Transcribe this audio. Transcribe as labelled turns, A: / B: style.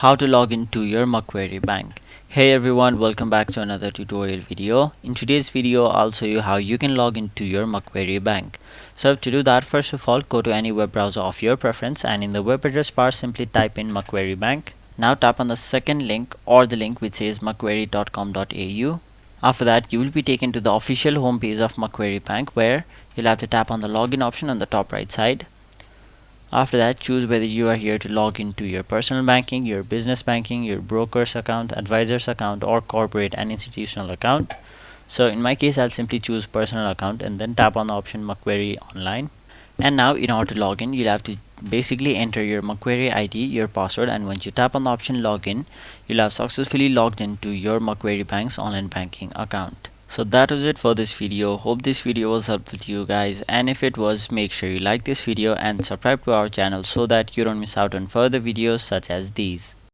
A: How to log into your Macquarie Bank. Hey everyone, welcome back to another tutorial video. In today's video, I'll show you how you can log into your Macquarie Bank. So to do that, first of all, go to any web browser of your preference and in the web address bar, simply type in Macquarie Bank. Now tap on the second link or the link which says macquarie.com.au. After that, you will be taken to the official homepage of Macquarie Bank where you'll have to tap on the login option on the top right side. After that, choose whether you are here to log into your personal banking, your business banking, your broker's account, advisor's account, or corporate and institutional account. So in my case, I'll simply choose personal account and then tap on the option Macquarie Online. And now in order to log in, you'll have to basically enter your Macquarie ID, your password, and once you tap on the option login, you'll have successfully logged into your Macquarie Bank's online banking account. So that was it for this video. Hope this video was helpful to you guys, and if it was, make sure you like this video and subscribe to our channel so that you don't miss out on further videos such as these.